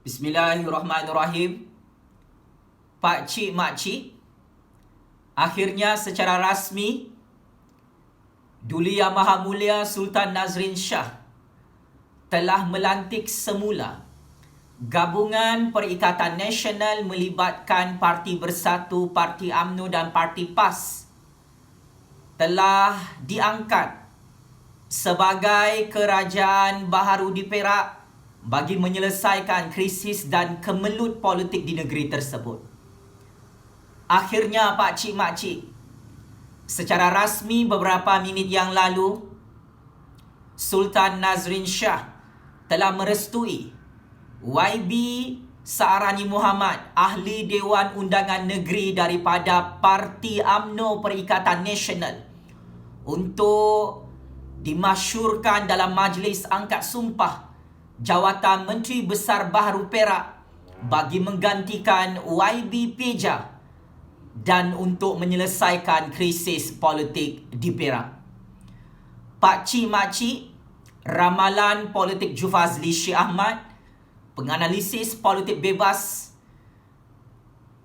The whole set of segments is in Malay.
Bismillahirrahmanirrahim. Pak Cik Mak Cik, akhirnya secara rasmi Duli Yang Maha Mulia Sultan Nazrin Shah telah melantik semula Gabungan Perikatan Nasional melibatkan Parti Bersatu, Parti UMNO dan Parti PAS telah diangkat sebagai kerajaan baharu di Perak bagi menyelesaikan krisis dan kemelut politik di negeri tersebut. Akhirnya Pak Cik Mak Cik, secara rasmi beberapa minit yang lalu, Sultan Nazrin Shah telah merestui YB Sa'arani Muhammad, Ahli Dewan Undangan Negeri daripada Parti UMNO Perikatan Nasional, untuk dimasyurkan dalam majlis angkat sumpah jawatan Menteri Besar Baharu Perak bagi menggantikan YB Peja dan untuk menyelesaikan krisis politik di Perak. Pak Cik Mak Cik, ramalan politik Jufazli Syekh Ahmad, penganalisis politik bebas,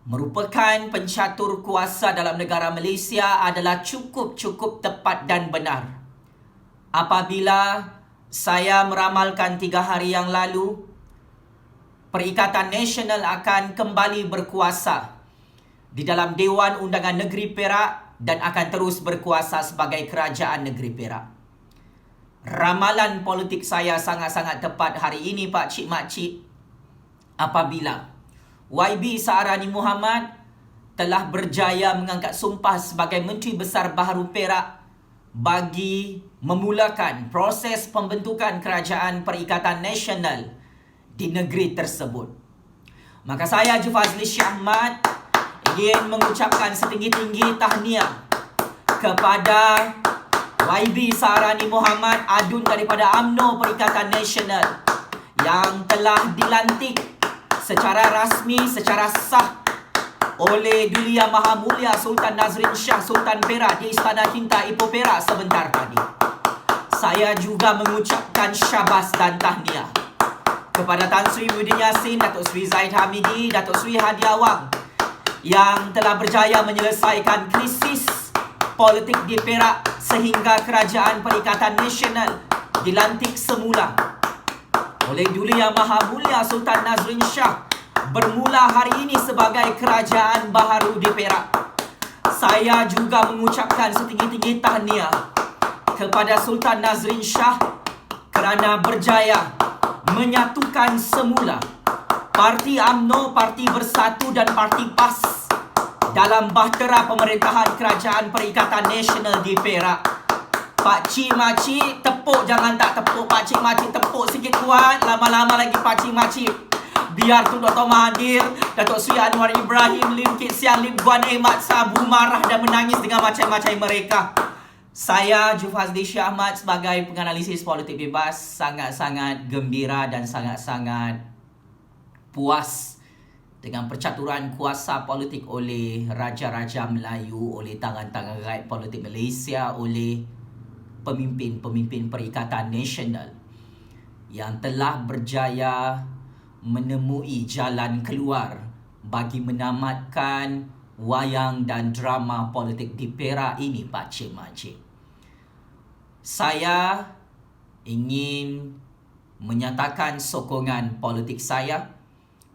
merupakan pencatur kuasa dalam negara Malaysia adalah cukup tepat dan benar. Apabila saya meramalkan 3 hari yang lalu, Perikatan Nasional akan kembali berkuasa di dalam Dewan Undangan Negeri Perak dan akan terus berkuasa sebagai kerajaan negeri Perak. Ramalan politik saya sangat-sangat tepat hari ini Pak Cik Mak Cik, apabila YB Sa'arani Muhammad telah berjaya mengangkat sumpah sebagai Menteri Besar Baharu Perak bagi memulakan proses pembentukan kerajaan Perikatan Nasional di negeri tersebut. Maka saya, Jufazli Syekh Ahmad, ingin mengucapkan setinggi-tinggi tahniah kepada YB Sa'arani Muhammad, adun daripada UMNO Perikatan Nasional, yang telah dilantik secara rasmi, secara sah oleh Duli Yang Maha Mulia Sultan Nazrin Shah Sultan Perak di Istana Cinta Ipoh Perak sebentar tadi. Saya juga mengucapkan syabas dan tahniah kepada Tan Sri Muhyiddin Yassin, Datuk Sri Zahid Hamidi, Datuk Sri Hadi Awang, yang telah berjaya menyelesaikan krisis politik di Perak sehingga kerajaan Perikatan Nasional dilantik semula oleh Duli Yang Maha Mulia Sultan Nazrin Shah bermula hari ini sebagai kerajaan baharu di Perak. Saya juga mengucapkan setinggi-tinggi tahniah kepada Sultan Nazrin Shah kerana berjaya menyatukan semula Parti UMNO, Parti Bersatu dan Parti PAS dalam bahtera pemerintahan kerajaan Perikatan Nasional di Perak. Pak Cik Mak Cik, tepuk, jangan tak tepuk. Pak Cik Mak Cik, tepuk sikit kuat. Lama-lama lagi Pak Cik Mak Cik. Biar Tun Dr. Mahathir, Datuk Sri Anwar Ibrahim, Lim Kit Siang, Lim Guan Ehmad Sabu marah dan menangis dengan macam-macam mereka. Saya, Jufazli Syekh Ahmad, sebagai penganalisis politik bebas, sangat-sangat gembira dan sangat-sangat puas dengan percaturan kuasa politik oleh Raja-Raja Melayu, oleh tangan-tangan rakyat politik Malaysia, oleh pemimpin-pemimpin Perikatan Nasional yang telah berjaya menemui jalan keluar bagi menamatkan wayang dan drama politik di Perak ini, Pak Cik Mak Cik. Saya ingin menyatakan sokongan politik saya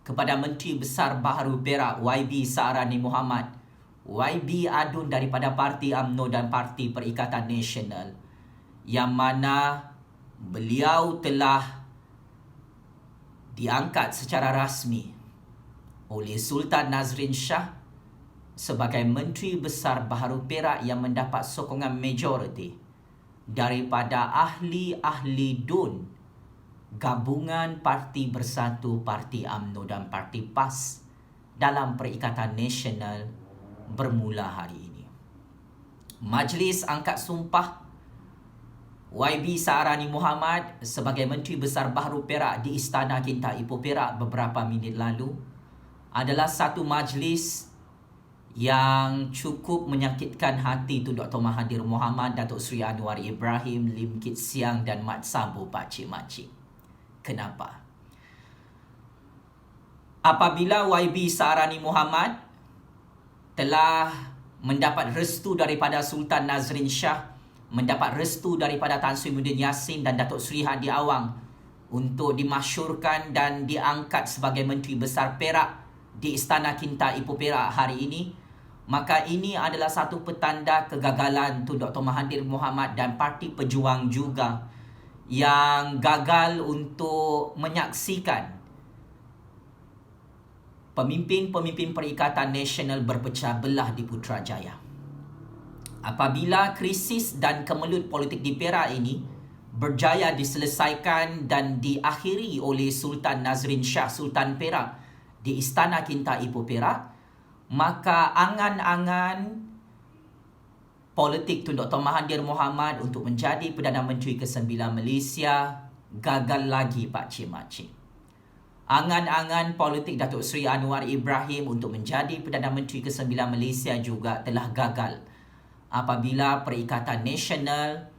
kepada Menteri Besar Baharu Perak YB Sa'arani Muhammad, YB adun daripada Parti UMNO dan Parti Perikatan Nasional, yang mana beliau telah diangkat secara rasmi oleh Sultan Nazrin Shah sebagai Menteri Besar Baharu Perak yang mendapat sokongan majoriti daripada ahli-ahli DUN Gabungan Parti Bersatu, Parti UMNO dan Parti PAS dalam Perikatan Nasional bermula hari ini. Majlis angkat sumpah YB Sa'arani Muhammad sebagai Menteri Besar Baharu Perak di Istana Cinta Ipoh Perak beberapa minit lalu adalah satu majlis yang cukup menyakitkan hati Tun Dr. Mahathir Mohamad, Datuk Sri Anwar Ibrahim, Lim Kit Siang dan Mat Sabu, Pak Cik Mak Cik. Kenapa? Apabila YB Saarani Muhammad telah mendapat restu daripada Sultan Nazrin Shah, mendapat restu daripada Tan Sri Muhyiddin Yassin dan Datuk Seri Hadi Awang untuk dimasyurkan dan diangkat sebagai Menteri Besar Perak di Istana Kinta Ipoh Perak hari ini, maka ini adalah satu petanda kegagalan Tun Dr. Mahathir Mohamad dan Parti Pejuang juga yang gagal untuk menyaksikan pemimpin-pemimpin Perikatan Nasional berpecah belah di Putrajaya. Apabila krisis dan kemelut politik di Perak ini berjaya diselesaikan dan diakhiri oleh Sultan Nazrin Shah, Sultan Perak di Istana Kinta Ipoh Perak, maka angan-angan politik Tun Dr. Mahathir Mohamad untuk menjadi Perdana Menteri ke-9 Malaysia gagal lagi, Pak Cik Makcik. Angan-angan politik Datuk Seri Anwar Ibrahim untuk menjadi Perdana Menteri ke-9 Malaysia juga telah gagal apabila Perikatan Nasional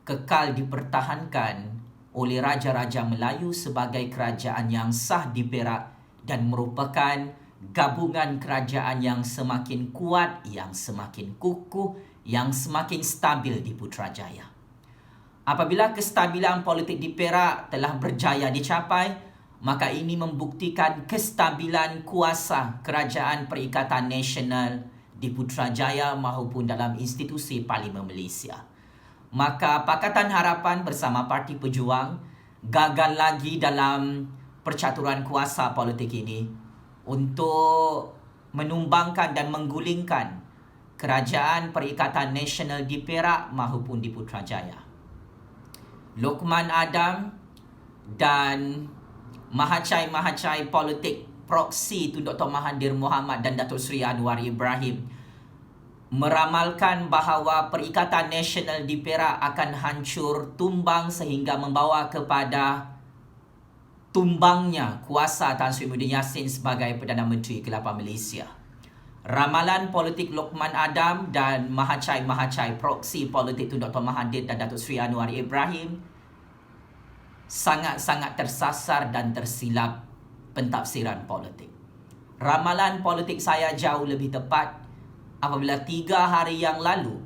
kekal dipertahankan oleh Raja-Raja Melayu sebagai kerajaan yang sah di Perak dan merupakan gabungan kerajaan yang semakin kuat, yang semakin kukuh, yang semakin stabil di Putrajaya. Apabila kestabilan politik di Perak telah berjaya dicapai, maka ini membuktikan kestabilan kuasa Kerajaan Perikatan Nasional di Putrajaya maupun dalam institusi Parlimen Malaysia. Maka Pakatan Harapan bersama Parti Pejuang gagal lagi dalam percaturan kuasa politik ini untuk menumbangkan dan menggulingkan Kerajaan Perikatan Nasional di Perak maupun di Putrajaya. Lokman Adam dan mahacai-mahacai politik proksi Tun Dr. Mahathir Mohamad dan Datuk Seri Anwar Ibrahim meramalkan bahawa Perikatan Nasional di Perak akan hancur tumbang sehingga membawa kepada tumbangnya kuasa Tan Sri Muhyiddin Yassin sebagai Perdana Menteri ke-8 Malaysia. Ramalan politik Lokman Adam dan mahacai-mahacai proksi politik Tun Dr. Mahathir dan Datuk Seri Anwar Ibrahim sangat-sangat tersasar dan tersilap pentafsiran politik. Ramalan politik saya jauh lebih tepat apabila 3 hari yang lalu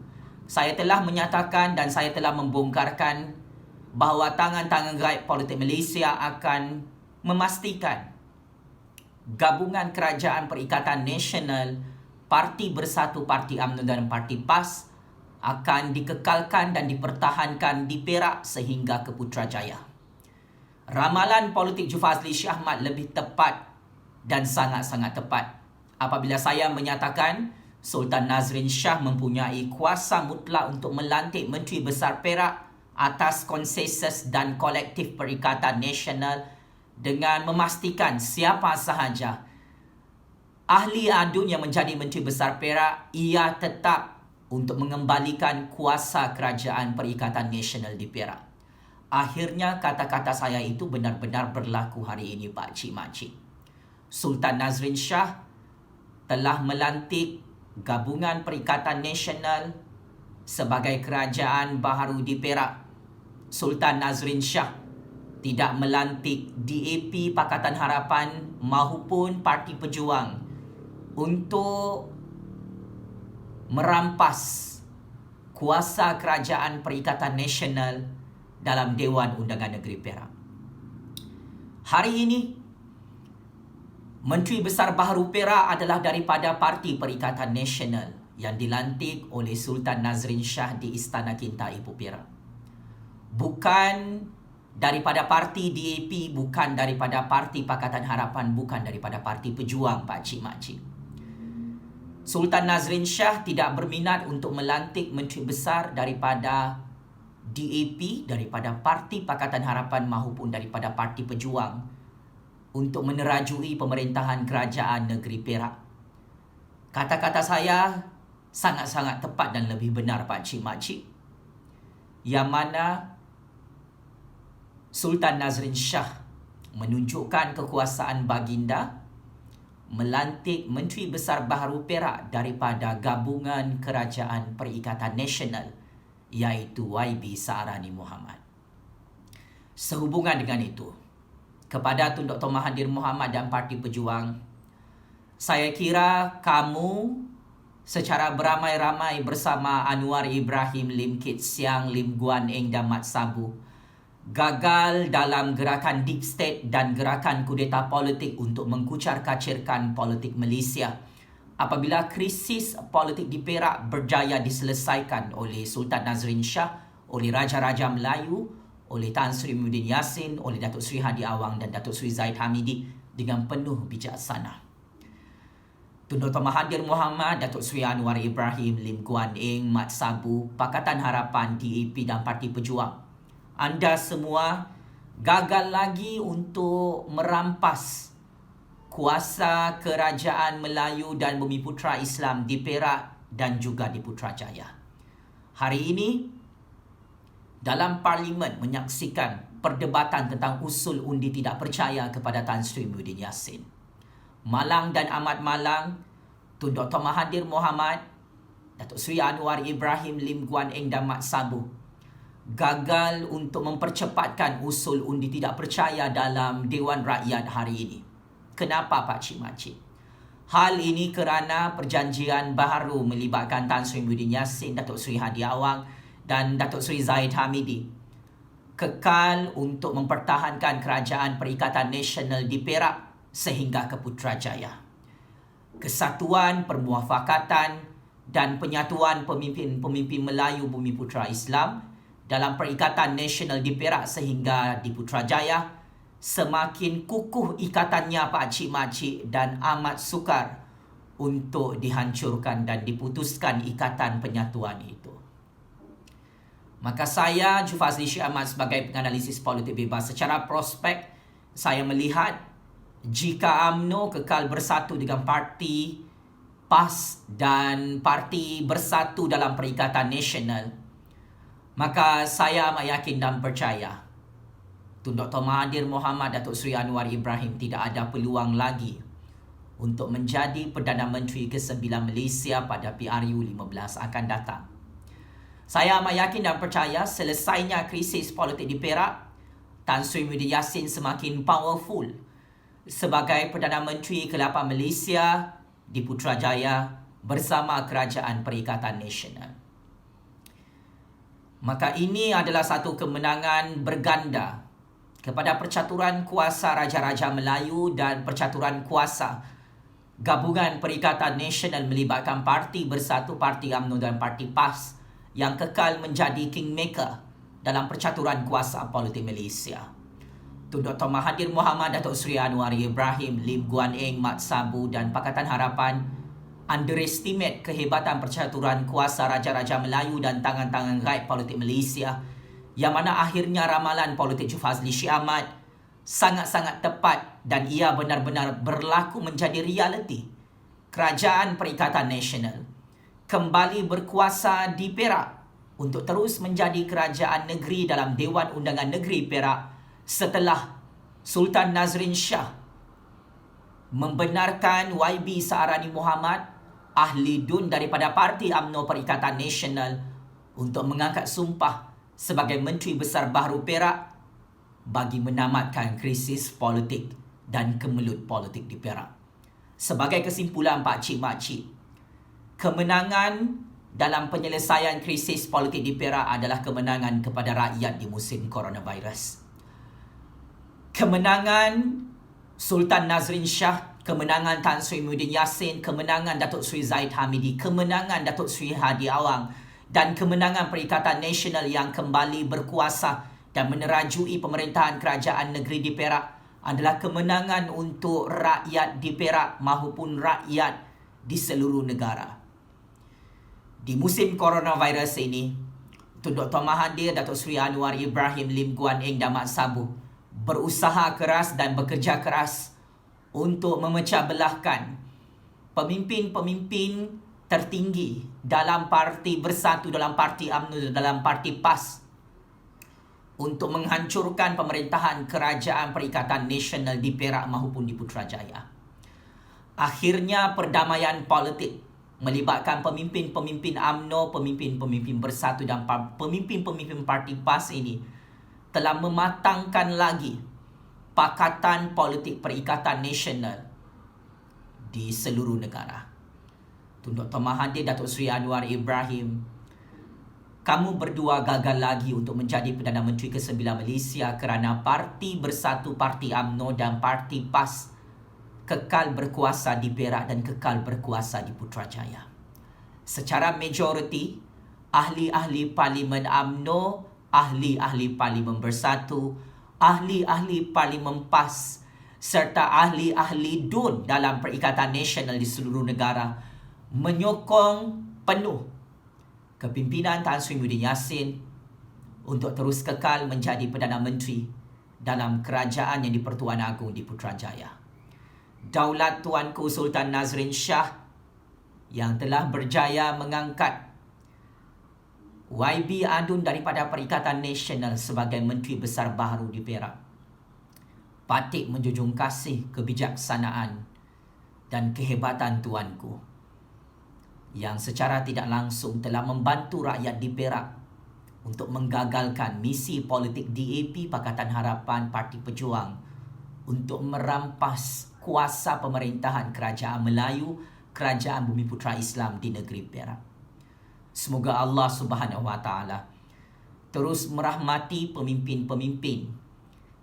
saya telah menyatakan dan saya telah membongkarkan bahawa tangan-tangan gaib politik Malaysia akan memastikan gabungan Kerajaan Perikatan Nasional, Parti Bersatu, Parti UMNO dan Parti PAS akan dikekalkan dan dipertahankan di Perak sehingga ke Putrajaya. Ramalan politik Jufazli Shah Ahmad lebih tepat dan sangat-sangat tepat apabila saya menyatakan Sultan Nazrin Shah mempunyai kuasa mutlak untuk melantik Menteri Besar Perak atas konsensus dan kolektif Perikatan Nasional dengan memastikan siapa sahaja ahli adun yang menjadi Menteri Besar Perak, ia tetap untuk mengembalikan kuasa Kerajaan Perikatan Nasional di Perak. Akhirnya kata-kata saya itu benar-benar berlaku hari ini, Pak Cik Makcik. Sultan Nazrin Shah telah melantik Gabungan Perikatan Nasional sebagai kerajaan baharu di Perak. Sultan Nazrin Shah tidak melantik DAP Pakatan Harapan maupun Parti Pejuang untuk merampas kuasa Kerajaan Perikatan Nasional dalam Dewan Undangan Negeri Perak. Hari ini, Menteri Besar Baharu Perak adalah daripada Parti Perikatan Nasional yang dilantik oleh Sultan Nazrin Shah di Istana Kinta Ipoh Perak. Bukan daripada Parti DAP, bukan daripada Parti Pakatan Harapan, bukan daripada Parti Pejuang, Pak Cik Makcik. Sultan Nazrin Shah tidak berminat untuk melantik Menteri Besar daripada DAP, daripada Parti Pakatan Harapan maupun daripada Parti Pejuang untuk menerajui pemerintahan kerajaan negeri Perak. Kata-kata saya sangat-sangat tepat dan lebih benar, Pak Cik Makcik, yang mana Sultan Nazrin Shah menunjukkan kekuasaan baginda melantik Menteri Besar Baharu Perak daripada Gabungan Kerajaan Perikatan Nasional, iaitu YB Saarani Muhammad. Sehubungan dengan itu, kepada Tun Dr. Mahathir Mohamad dan Parti Pejuang. Saya kira kamu secara beramai-ramai bersama Anwar Ibrahim, Lim Kit Siang, Lim Guan Eng dan Mat Sabu gagal dalam gerakan deep state dan gerakan kudeta politik untuk mengkucar-kacirkan politik Malaysia apabila krisis politik di Perak berjaya diselesaikan oleh Sultan Nazrin Shah, oleh Raja-Raja Melayu, oleh Tan Sri Muhyiddin Yassin, oleh Datuk Seri Hadi Awang dan Datuk Seri Zahid Hamidi dengan penuh bijaksana. Tun Dr. Mahathir Mohamad, Datuk Seri Anwar Ibrahim, Lim Guan Eng, Mat Sabu, Pakatan Harapan, DAP dan Parti Pejuang, anda semua gagal lagi untuk merampas kuasa kerajaan Melayu dan Bumiputra Islam di Perak dan juga di Putrajaya. Hari ini, dalam Parlimen menyaksikan perdebatan tentang usul undi tidak percaya kepada Tan Sri Muhyiddin Yassin. Malang dan amat malang, Tun Dr. Mahathir Mohamad, Datuk Seri Anwar Ibrahim, Lim Guan Eng dan Mat Sabu gagal untuk mempercepatkan usul undi tidak percaya dalam Dewan Rakyat hari ini. Kenapa Pak Cik Makcik? Hal ini kerana perjanjian baharu melibatkan Tan Sri Muhyiddin Yassin, Datuk Seri Hadi Awang dan Datuk Seri Zahid Hamidi kekal untuk mempertahankan kerajaan Perikatan Nasional di Perak sehingga ke Putrajaya. Kesatuan, permuafakatan dan penyatuan pemimpin-pemimpin Melayu Bumiputra Islam dalam Perikatan Nasional di Perak sehingga di Putrajaya semakin kukuh ikatannya Pak Cik Makcik dan amat sukar untuk dihancurkan dan diputuskan ikatan penyatuan itu. Maka saya, Jufazli Syed Ahmad sebagai penganalisis politik bebas, secara prospek saya melihat jika UMNO kekal bersatu dengan Parti PAS dan Parti Bersatu dalam Perikatan Nasional, maka saya amat yakin dan percaya Tun Dr. Mahathir Mohamad, Datuk Seri Anwar Ibrahim tidak ada peluang lagi untuk menjadi Perdana Menteri ke-9 Malaysia pada PRU 15 akan datang. Saya amat yakin dan percaya selesainya krisis politik di Perak, Tan Sri Muhyiddin Yassin semakin powerful sebagai Perdana Menteri ke-8 Malaysia di Putrajaya bersama Kerajaan Perikatan Nasional. Maka ini adalah satu kemenangan berganda kepada percaturan kuasa Raja-Raja Melayu dan percaturan kuasa Gabungan Perikatan Nasional melibatkan Parti Bersatu, Parti UMNO dan Parti PAS yang kekal menjadi kingmaker dalam percaturan kuasa politik Malaysia. Tun Dr. Mahathir Mohamad, Datuk Seri Anwar Ibrahim, Lim Guan Eng, Mat Sabu dan Pakatan Harapan underestimate kehebatan percaturan kuasa Raja-Raja Melayu dan tangan-tangan gaib politik Malaysia, yang mana akhirnya ramalan politik Jufazli Syed Ahmad sangat-sangat tepat dan ia benar-benar berlaku menjadi realiti. Kerajaan Perikatan Nasional kembali berkuasa di Perak untuk terus menjadi kerajaan negeri dalam Dewan Undangan Negeri Perak setelah Sultan Nazrin Shah membenarkan YB Saarani Mohamad, ahli DUN daripada Parti UMNO Perikatan Nasional, untuk mengangkat sumpah sebagai Menteri Besar Baharu Perak bagi menamatkan krisis politik dan kemelut politik di Perak. Sebagai kesimpulan Pak Cik Makcik, kemenangan dalam penyelesaian krisis politik di Perak adalah kemenangan kepada rakyat di musim coronavirus. Kemenangan Sultan Nazrin Shah, kemenangan Tan Sri Muhyiddin Yassin, kemenangan Datuk Seri Zahid Hamidi, kemenangan Datuk Seri Hadi Awang dan kemenangan Perikatan Nasional yang kembali berkuasa dan menerajui pemerintahan kerajaan negeri di Perak adalah kemenangan untuk rakyat di Perak maupun rakyat di seluruh negara. Di musim coronavirus ini, Tun Dr. Mahathir, Datuk Seri Anwar Ibrahim, Lim Guan Eng dan Mat Sabu berusaha keras dan bekerja keras untuk memecah belahkan pemimpin-pemimpin tertinggi dalam Parti Bersatu, dalam Parti UMNO, dalam Parti PAS untuk menghancurkan pemerintahan Kerajaan Perikatan Nasional di Perak maupun di Putrajaya. Akhirnya perdamaian politik melibatkan pemimpin-pemimpin UMNO, pemimpin-pemimpin Bersatu dan pemimpin-pemimpin Parti PAS ini telah mematangkan lagi Pakatan Politik Perikatan Nasional di seluruh negara. Tun Dr. Mahathir Datuk Seri Anwar Ibrahim, kamu berdua gagal lagi untuk menjadi Perdana Menteri ke-9 Malaysia kerana Parti Bersatu, Parti UMNO dan Parti PAS kekal berkuasa di Perak dan kekal berkuasa di Putrajaya. Secara majoriti, ahli-ahli Parlimen UMNO, ahli-ahli Parlimen Bersatu, ahli-ahli Parlimen PAS serta ahli-ahli DUN dalam Perikatan Nasional di seluruh negara menyokong penuh kepimpinan Tan Sri Muhyiddin Yassin untuk terus kekal menjadi Perdana Menteri dalam kerajaan yang di-Pertuan Agong di Putrajaya. Daulat Tuanku Sultan Nazrin Shah yang telah berjaya mengangkat YB Adun daripada Perikatan Nasional sebagai Menteri Besar baru di Perak patut menjunjung kasih kebijaksanaan dan kehebatan tuanku yang secara tidak langsung telah membantu rakyat di Perak untuk menggagalkan misi politik DAP Pakatan Harapan Parti Pejuang untuk merampas kuasa pemerintahan Kerajaan Melayu, Kerajaan Bumiputra Islam di negeri Perak. Semoga Allah Subhanahu Wa Taala terus merahmati pemimpin-pemimpin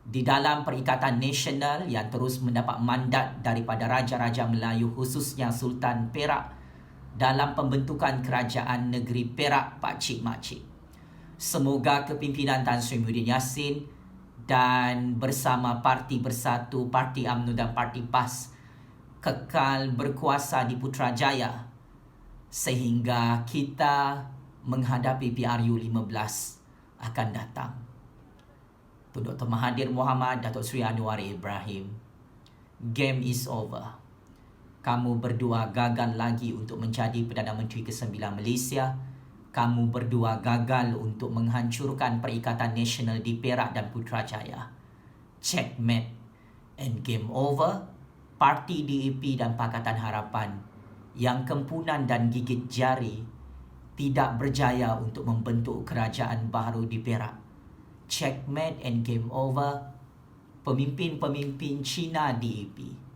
di dalam Perikatan Nasional yang terus mendapat mandat daripada Raja-Raja Melayu, khususnya Sultan Perak, dalam pembentukan kerajaan negeri Perak Pak Cik Mak Cik. Semoga kepimpinan Tan Sri Muhyiddin Yassin dan bersama Parti Bersatu, Parti UMNO dan Parti PAS kekal berkuasa di Putrajaya sehingga kita menghadapi PRU 15 akan datang. Tun Dr. Mahathir Mohamad, Datuk Seri Anwar Ibrahim, game is over. Kamu berdua gagal lagi untuk menjadi Perdana Menteri ke-9 Malaysia. Kamu berdua gagal untuk menghancurkan Perikatan Nasional di Perak dan Putrajaya. Checkmate and game over. Parti DAP dan Pakatan Harapan yang kempunan dan gigit jari tidak berjaya untuk membentuk kerajaan baru di Perak. Checkmate and game over. Pemimpin-pemimpin Cina DAP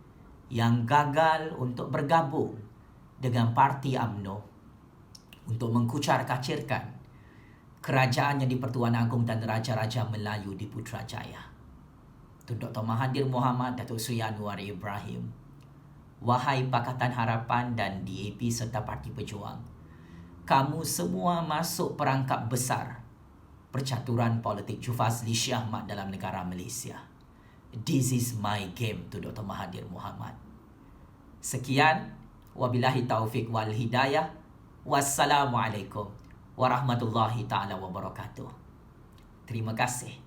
yang gagal untuk bergabung dengan Parti UMNO untuk mengkucar-kacirkan kerajaan yang di-Pertuan Agong dan Raja-Raja Melayu di Putrajaya. Tun Dr. Mahathir Mohamad, Datuk Seri Anwar Ibrahim, wahai Pakatan Harapan dan DAP serta Parti Pejuang, kamu semua masuk perangkap besar percaturan politik Jufazli Shah Ahmad dalam negara Malaysia. This is my game, Tun Dr. Mahathir Mohamad. Sekian, wabillahi taufik wal hidayah. Wassalamualaikum warahmatullahi taala wabarakatuh. Terima kasih.